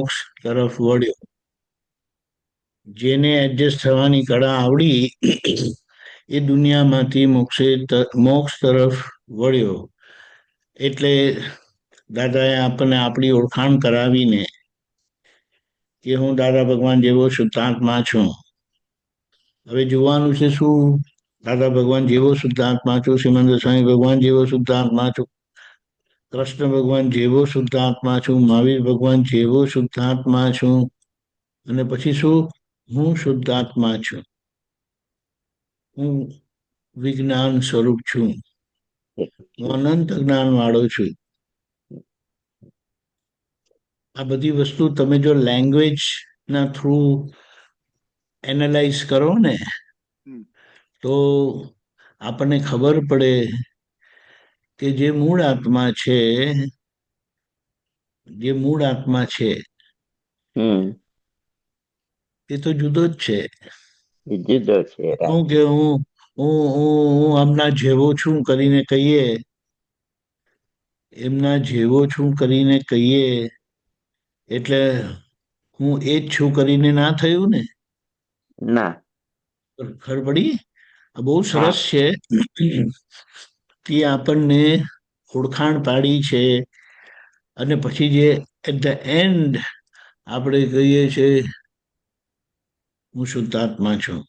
મોક્ષ તરફ વળ્યો. જેને એડજસ્ટ થવાની કળા આવડી એ દુનિયામાંથી મોક્ષ તરફ વળ્યો. એટલે દાદાએ આપણને આપણી ઓળખાણ કરાવીને કે હું દાદા ભગવાન જેવો શુદ્ધાત્મા છું. હવે જોવાનું છે શું? દાદા ભગવાન જેવો શુદ્ધાત્મા છું, શ્રીમંદર સ્વામી ભગવાન જેવો શુદ્ધાત્મા છું, કૃષ્ણ ભગવાન જેવો શુદ્ધાત્મા છું, મહાવીર ભગવાન જેવો શુદ્ધાત્મા છું, અને પછી શું? હું શુદ્ધાત્મા છું, હું વિજ્ઞાન સ્વરૂપ છું, હું અનંત જ્ઞાન વાળો છું. આ બધી વસ્તુ તમે જો લેંગ્વેજ ના થ્રુ એનાલાઇઝ કરો ને તો આપણને ખબર પડે કે જે મૂળ આત્મા છે એ તો જુદો જ છે. શું કે હું આમના જેવો છું કરીને કહીએ, એમના જેવો છું કરીને કહીએ એટલે હું એ જ છું કરીને ના થયું ને? ના. ખબર પડી? બહુ સરસ છે કે આપણને ઓળખાણ પાડી છે. અને પછી જે એટ ધ એન્ડ આપણે કહીએ છીએ હું શુદ્ધાત્મા છું,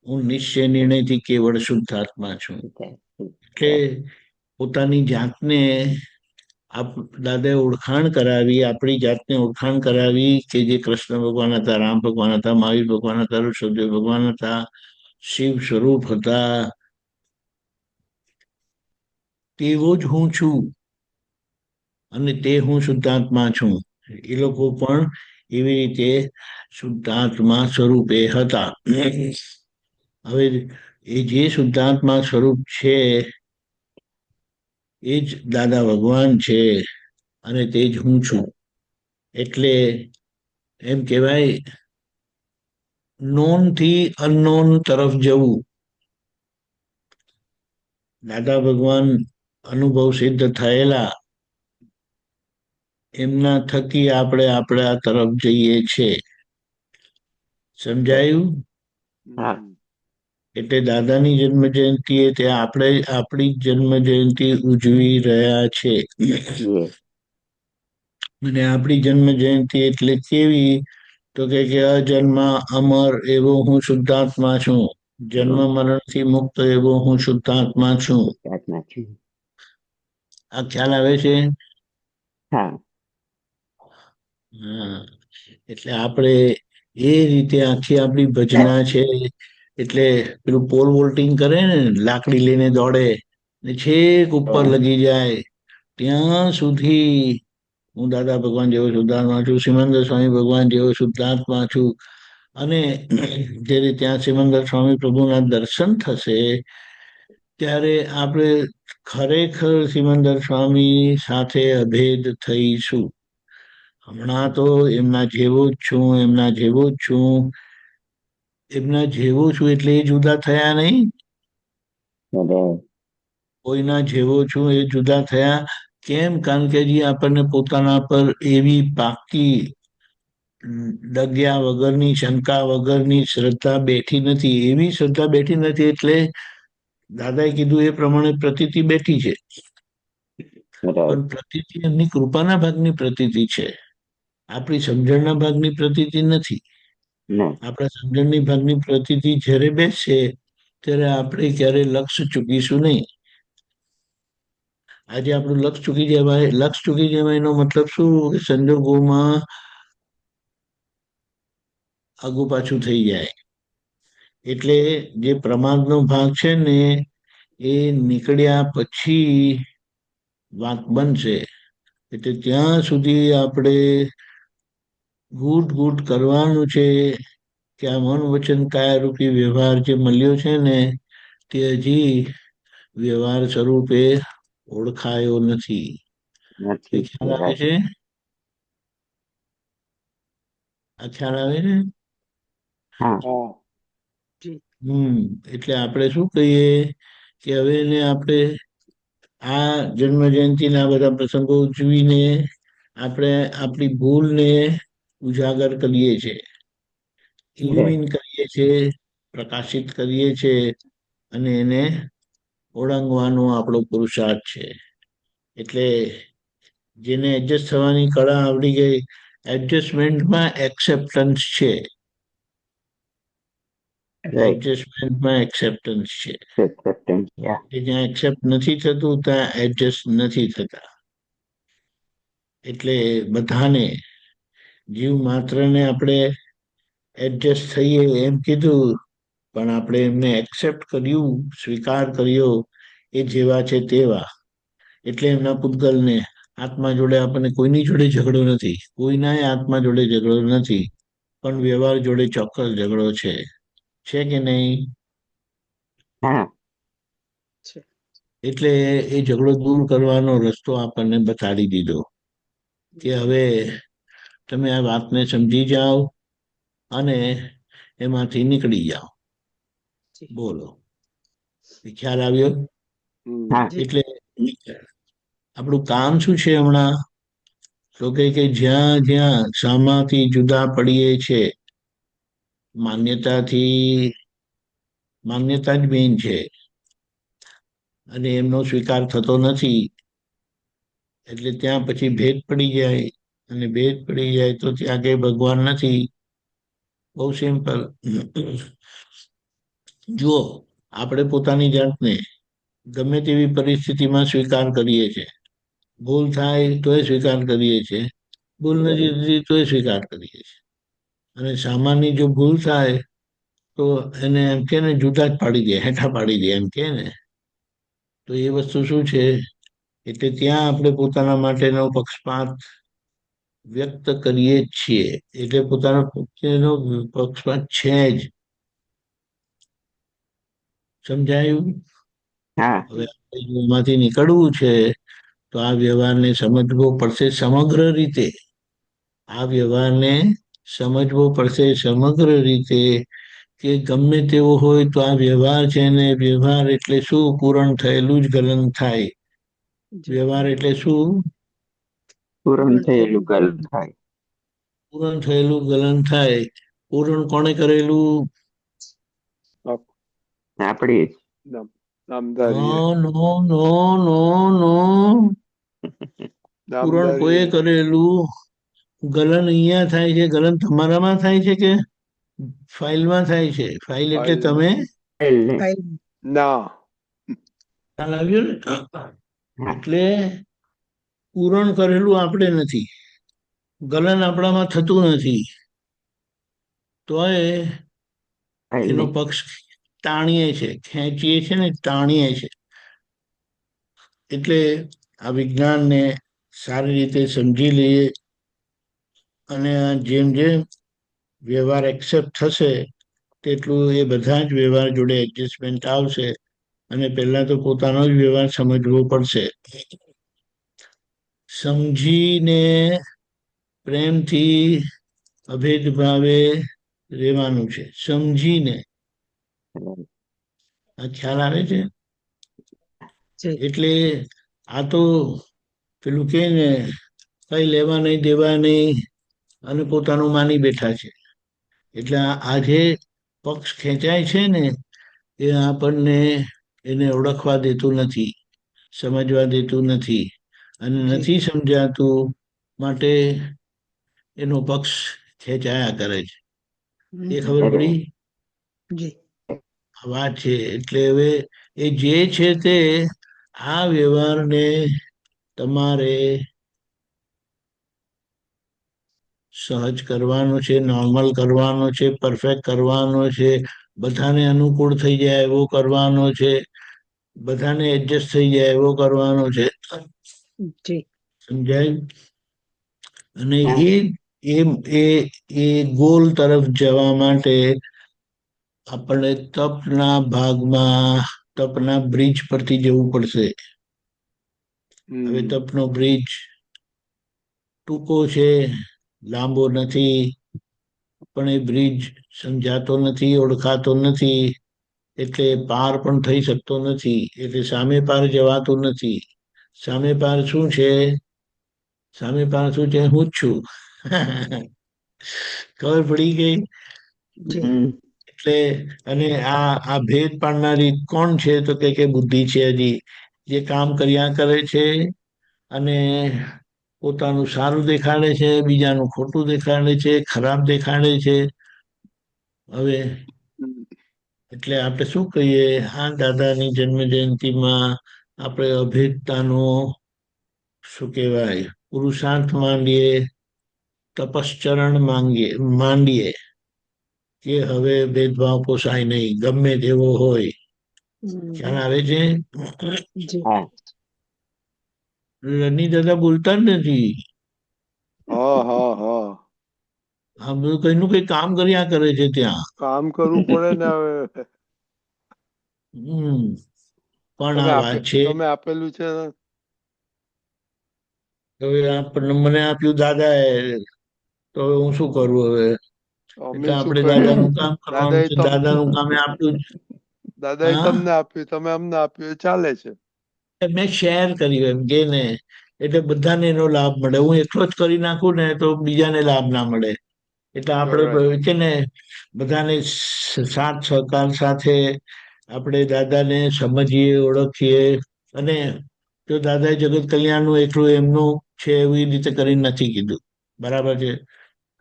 હું નિશ્ચય નિર્ણયથી કેવળ શુદ્ધાત્મા છું. કે પોતાની જાતને દાદાએ ઓળખાણ કરાવી, આપણી જાતને ઓળખાણ કરાવી કે જે કૃષ્ણ ભગવાન હતા, રામ ભગવાન હતા, મહાવીર ભગવાન હતા, ઋષભદેવ ભગવાન હતા, શિવ સ્વરૂપ હતા, તેવો જ હું છું અને તે હું શુદ્ધાત્મા છું. એ લોકો પણ એવી રીતે શુદ્ધાત્મા સ્વરૂપે હતા. હવે એ જે શુદ્ધાત્મા સ્વરૂપ છે એ જ દાદા ભગવાન છે અને તે જ હું છું. એટલે એમ કહેવાય નોન થી અનનોન તરફ જવું. દાદા ભગવાન અનુભવ સિદ્ધ થયેલા, એમના થકી આપણે આપણા તરફ જઈએ છે. સમજાયું? એટલે દાદાની જન્મ જયંતિ ત્યાં આપણે આપણી જન્મ જયંતિ ઉજવી રહ્યા છે. અને આપણી જન્મ જયંતિ એટલે કેવી? તો કે અજન્મ અમર એવો હું શુદ્ધાત્મા છું, જન્મ મરણ થી મુક્ત એવો હું શુદ્ધાત્મા છું. આ ખ્યાલ આવે છે? હા. એટલે આપણે એ રીતે આખી આપણી ભજના છે. એટલે પેલું પોલ વોલ્ટિંગ કરે ને, લાકડી લઈને દોડે ને છેક ઉપર લગી જાય ત્યાં સુધી હું દાદા ભગવાન જેવો શુદ્ધાત્મા છું, સિમંદર સ્વામી ભગવાન જેવો શુદ્ધાત્મા છું. અને જ્યારે ત્યાં સિમંદર સ્વામી પ્રભુના દર્શન થશે ત્યારે આપણે ખરેખર સિમંદર સ્વામી સાથે અભેદ થઈશું. હમણાં તો એમના જેવો જ છું, એમના જેવો જ છું, એમના જેવો છું એટલે એ જુદા થયા નહીં. કોઈના જેવો છું એ જુદા થયા કેમ? કારણ કે હજી આપણને પોતાના પર એવી પાકી ડગ્યા વગરની, શંકા વગરની શ્રદ્ધા બેઠી નથી. એવી શ્રદ્ધા બેઠી નથી એટલે દાદાએ કીધું એ પ્રમાણે પ્રતીતિ બેઠી છે, પણ પ્રતીતિ એમની કૃપાના ભાગની પ્રતીતિ છે, આપણી સમજણના ભાગની પ્રતીતિ નથી. આપણા સમજણની ભાગની પ્રતીતિ જ્યારે બેસશે ત્યારે આપણે ક્યારેય લક્ષ્ય ચૂકીશું નહીં. આજે આપણું લક્ષ્ય ચૂકી જવાય એનો મતલબ શું? સંજોગોમાં આગુ પાછું થઈ જાય. એટલે જે પ્રમાદનો ભાગ છે ને એ નીકળ્યા પછી વાત બનશે. એટલે ત્યાં સુધી આપણે ઘૂંટ કરવાનું છે કે આ મન વચન કાયા રૂપી વ્યવહાર જે મળ્યો છે ને તે હજી વ્યવહાર સ્વરૂપે ઓળખાયો નથી. ખ્યાલ આવે છે? આ ખ્યાલ આવે છે? એટલે આપણે શું કહીએ કે હવે એને આપણે આ જન્મ જયંતિના બધા પ્રસંગો ઉજવીને આપણે આપણી ભૂલને ઉજાગર કરીએ છીએ, ઇલ્યુમિન કરીએ છીએ, પ્રકાશિત કરીએ છીએ, અને એને ઓળંગવાનો આપણો પુરુષાર્થ છે. એટલે જેને એડજસ્ટ થવાની કળા આવડી ગઈ, એડજસ્ટમેન્ટમાં એક્સેપ્ટન્સ છે. એડજસ્ટમેન્ટમાં એક્સેપ્ટન્સ છે. જ્યાં એક્સેપ્ટ નથી થતું ત્યાં એડજસ્ટ નથી થતા. એટલે બધાને, જીવ માત્રને આપણે એડજસ્ટ થઈએ એમ કીધું, પણ આપણે એમને એક્સેપ્ટ કર્યું, સ્વીકાર કર્યો એ જેવા છે તેવા. એટલે એમના પૂતગલને આત્મા જોડે આપણને કોઈની જોડે ઝઘડો નથી, કોઈના આત્મા જોડે ઝઘડો નથી, પણ વ્યવહાર જોડે ચોક્કસ ઝઘડો છે કે નહીં? એટલે એ ઝઘડો દૂર કરવાનો રસ્તો આપણને બતાડી દીધો કે હવે તમે આ વાતને સમજી જાઓ અને એમાંથી નીકળી જાઓ. બોલો, ખ્યાલ આવ્યો? એટલે આપણું કામ શું છે હમણાં? તો કે જ્યાં જ્યાં સામાથી જુદા પડીએ છે, માન્યતા જ મેઇન છે, અને એમનો સ્વીકાર થતો નથી. એટલે ત્યાં પછી ભેદ પડી જાય, અને ભેદ પડી જાય તો ત્યાં કઈ ભગવાન નથી. બહુ સિમ્પલ. જુઓ, આપણે પોતાની જાતને ગમે તેવી પરિસ્થિતિમાં સ્વીકાર કરીએ છીએ. ભૂલ થાય તોય સ્વીકાર કરીએ છીએ, ભૂલ નથી થતી તોય સ્વીકાર કરીએ છીએ. અને સામાન્ય જો ભૂલ થાય તો એને એમ કે ને જુદા જ પાડી દે, હેઠા પાડી દે એમ કે ને. તો એ વસ્તુ શું છે? એટલે ત્યાં આપણે પોતાના માટેનો પક્ષપાત વ્યક્ત કરીએ જ છીએ. એટલે પોતાનો પક્ષપાત છે જ. સમજાયું? હવે એમાંથી નીકળવું છે તો આ વ્યવહારને સમજવો પડશે સમગ્ર રીતે. આ વ્યવહારને સમજવો પડશે સમગ્ર રીતે, કે ગમે તેવો હોય તો આ વ્યવહાર છે ને, વ્યવહાર એટલે શું? પૂરણ થયેલું જ ગલન થાય. વ્યવહાર એટલે શું? પૂરણ થયેલું ગલન થાય. પૂરણ થયેલું ગલન થાય. પૂરણ કોણે કરેલું? આપણી પૂરણ કોએ કરેલું? ગલન અહીંયા થાય છે. ગલન તમારામાં થાય છે કે ફાઇલમાં થાય છે? ફાઇલ એટલે તમે? ના, ખ્યાલ આવ્યો ને? એટલે પૂરણ કરેલું આપણે નથી, ગલન આપણામાં થતું નથી, તોય એનો પક્ષ તાણીએ છે, ખેંચીએ છે ને, તાણીએ છે. એટલે આ વિજ્ઞાનને સારી રીતે સમજી લઈએ, અને જેમ જેમ વ્યવહાર એક્સેપ્ટ થશે તેટલું એ બધા જ વ્યવહાર જોડે એડજસ્ટમેન્ટ આવશે. અને પહેલા તો પોતાનો જ વ્યવહાર સમજવો પડશે. સમજીને પ્રેમથી અભેદ ભાવે રહેવાનું છે. સમજીને. આ ખ્યાલ આવે છે? એટલે આ તો પેલું કે ને, કઈ લેવા નહીં દેવા નહીં, અને પોતાનું માની બેઠા છે. એટલે આ જે પક્ષ ખેંચાય છે ને, એ આપણને એને ઓળખવા દેતું નથી, સમજવા દેતું નથી, અને નથી સમજાતું માટે એનો પક્ષ ખેંચાયા કરે છે. એ ખબર પડી? વાત છે. એટલે હવે એ જે છે તે આ વ્યવહારને તમારે સહજ કરવાનો છે, નોર્મલ કરવાનો છે, પરફેક્ટ કરવાનો છે, બધાને અનુકૂળ થઈ જાય એવો કરવાનો છે, બધાને એડજસ્ટ થઈ જાય એવો કરવાનો છે. સમજાય? અને એ ગોલ તરફ જવા માટે આપણે તપના ભાગમાં, તપના બ્રિજ પરથી જવું પડશે. હવે તપનો બ્રિજ ટૂંકો છે, લાંબો નથી, પણ એ બ્રિજ સમજાતો નથી, ઓળખાતો નથી, એટલે પાર પણ થઈ શકતો નથી. એટલે સામે પાર જવાતું નથી. સામે પાર શું છે? સામે પાછું છે હું જ છું. ખબર પડી ગઈ. હમ એટલે અને આ ભેદ પાડનારી કોણ છે? તો કે બુદ્ધિ છે હજી, જે કામ કર્યા કરે છે અને પોતાનું સારું દેખાડે છે, બીજાનું ખોટું દેખાડે છે, ખરાબ દેખાડે છે. હવે એટલે આપણે શું કહીએ, આ દાદાની જન્મ જયંતિમાં આપણે અભેદતાનો શું કહેવાય પુરુષાર્થ માંડીએ, તપશ્ચરણ માંડીએ કે હવે ભેદભાવ પોસાય નહીં, ગમે તેવો હોય. ખ્યાલ આવે છે? હા રની દાદા બોલતા જ નથી. હા હા હા આ બધું કઈનું કઈ કામ કર્યા કરે છે ત્યાં. કામ કરવું પડે ને હવે. પણ આ વાત છે, તમે આપેલું છે ને. હવે મને આપ્યું દાદાએ, તો હવે હું શું કરું હવે? અમે એટલે શું આપણે કરીએ? દાદાનું કામ કરવાનું દાદા છે, દાદાનું કામ એ આપ્યું જ. દાદાએ હા, તમને આપ્યું, તમે અમને આપ્યું, એ ચાલે છે. મેં શેર કર્યું એમ કે ને, એટલે બધાને એનો લાભ મળે. હું એકલો જ કરી નાખું ને તો બીજાને લાભ ના મળે. એટલે Correct. આપણે છે ને બધાને સાથ સહકાર સાથે આપણે દાદાને સમજીએ, ઓળખીએ. અને જો દાદાએ જગત કલ્યાણનું એકલું એમનું છે એવી રીતે કરીને નથી કીધું, બરાબર છે?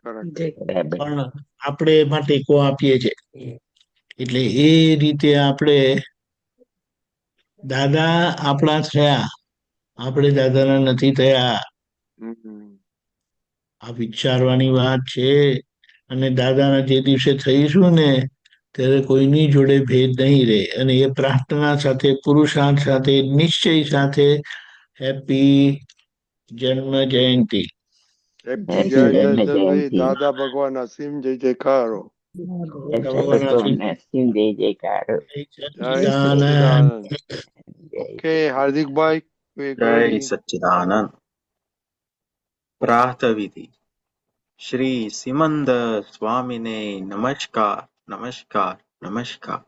Correct. બરાબર પણ આપણે એમાં ટેકો આપીએ છીએ. એટલે એ રીતે આપણે દાદા આપણા થયા, આપણે દાદાના નથી થયા. હમ. આ વિચારવાની વાત છે. અને દાદાના જે દિવસે થઈશું ને ત્યારે કોઈની જોડે ભેદ નહીં રહે. અને એ પ્રાર્થના સાથે, પુરુષાર્થ સાથે, નિશ્ચય સાથે હેપી જન્મ જયંતિ. હેપી હેપી જય જય જન્મ જય જયંતિ દાદા ભગવાન અસીમ જય જયકારો. ભગવાન અસીમ જય જયકાર. જય સચ્ચિદાનંદ. સચ્ચિદાનંદ. ઓકે હાર્દિકભાઈ, जय सच्चिदानंद। प्रातः विधि। श्री सिमंद स्वामी ने नमस्कार नमस्कार नमस्कार।